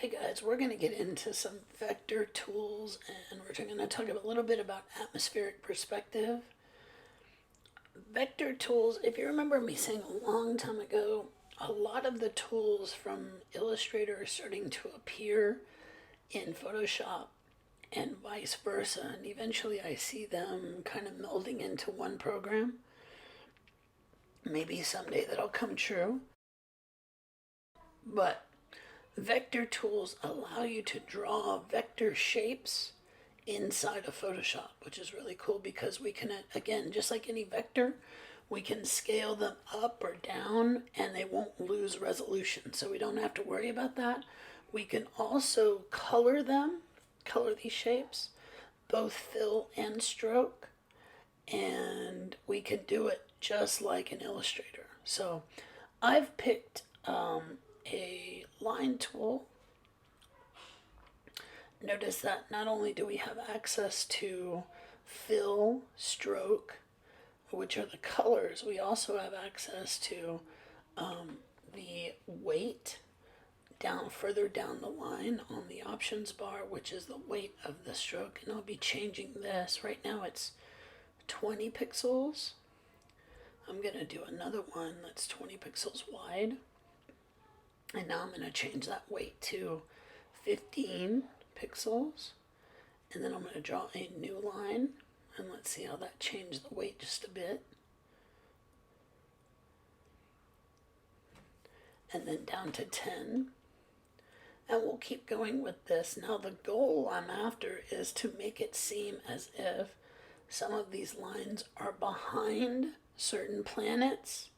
Hey guys, we're going to get into some vector tools and we're going to talk a little bit about atmospheric perspective. Vector tools, if you remember me saying a long time ago, a lot of the tools from Illustrator are starting to appear in Photoshop and vice versa, and eventually I see them kind of melding into one program. Maybe someday that'll come true. But vector tools allow you to draw vector shapes inside of Photoshop, which is really cool because we can, again, just like any vector, we can scale them up or down and they won't lose resolution. So we don't have to worry about that. We can also color them, color these shapes, both fill and stroke, and we can do it just like an Illustrator. So I've picked a line tool. Notice that not only do we have access to fill, stroke, which are the colors, we also have access to the weight down further down the line on the options bar, which is the weight of the stroke. And I'll be changing this. Right now it's 20 pixels. I'm going to do another one that's 20 pixels wide. And now I'm going to change that weight to 15 pixels. And then I'm going to draw a new line. And let's see how that changed the weight just a bit. And then down to 10. And we'll keep going with this. Now the goal I'm after is to make it seem as if some of these lines are behind certain planets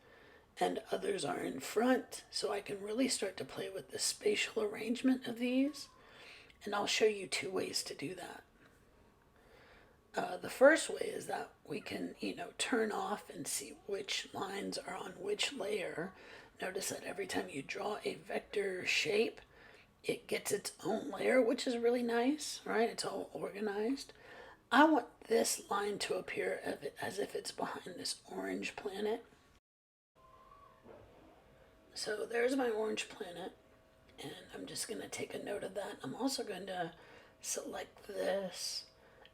and others are in front, so I can really start to play with the spatial arrangement of these. And I'll show you two ways to do that. The first way is that we can, turn off and see which lines are on which layer. Notice that every time you draw a vector shape, it gets its own layer, which is really nice, right? It's all organized. I want this line to appear as if it's behind this orange planet. So there's my orange planet, and I'm just going to take a note of that. I'm also going to select this,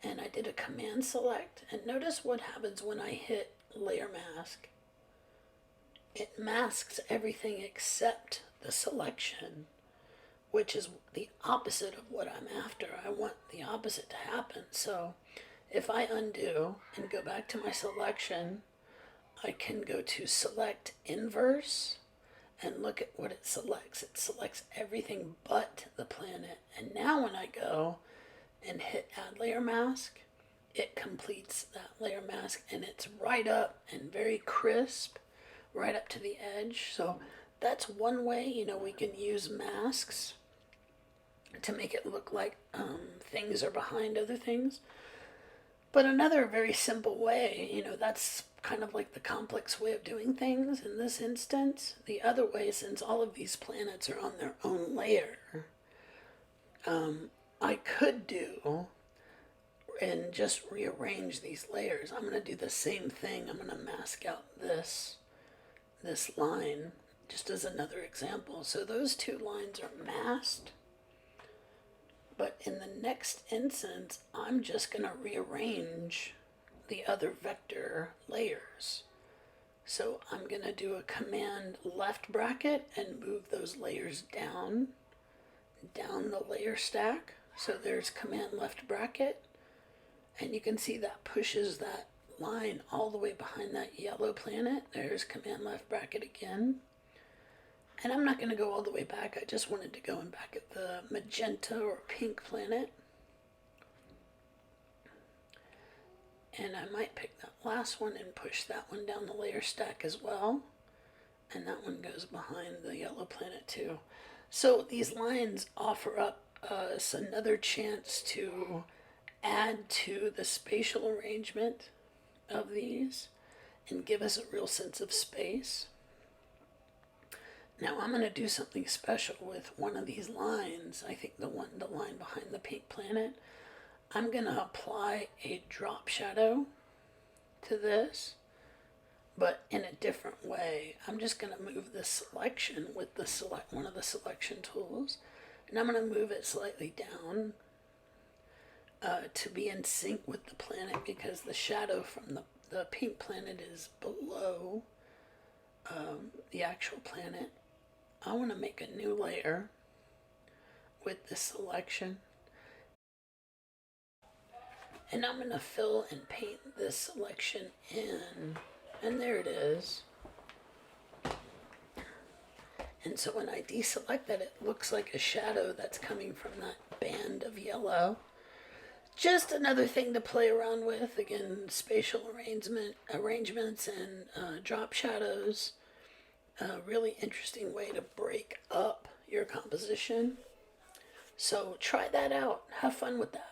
and I did a command select, and notice what happens when I hit layer mask. It masks everything except the selection, which is the opposite of what I'm after. I want the opposite to happen. So if I undo and go back to my selection, I can go to select inverse and look at what it selects. It selects everything but the planet. And now when I go and hit add layer mask, it completes that layer mask and it's right up and very crisp, right up to the edge. So that's one way, we can use masks to make it look like things are behind other things. But another very simple way, that's kind of like the complex way of doing things in this instance. The other way, since all of these planets are on their own layer, I could do and just rearrange these layers. I'm going to do the same thing. I'm going to mask out this line just as another example. So those two lines are masked. But in the next instance, I'm just going to rearrange the other vector layers. So I'm going to do a command left bracket and move those layers down the layer stack. So there's command left bracket. And you can see that pushes that line all the way behind that yellow planet. There's command left bracket again. And I'm not going to go all the way back. I just wanted to go and back at the magenta or pink planet. And I might pick that last one and push that one down the layer stack as well. And that one goes behind the yellow planet too. So these lines offer up us another chance to add to the spatial arrangement of these and give us a real sense of space. Now I'm going to do something special with one of these lines. I think the line behind the pink planet. I'm going to apply a drop shadow to this, but in a different way. I'm just going to move the selection with one of the selection tools And I'm going to move it slightly down to be in sync with the planet, because the shadow from the pink planet is below the actual planet. I want to make a new layer with this selection. And I'm going to fill and paint this selection in. And there it is. And so when I deselect that, it looks like a shadow that's coming from that band of yellow. Just another thing to play around with. Again, spatial arrangements and drop shadows. A really interesting way to break up your composition. So try that out. Have fun with that.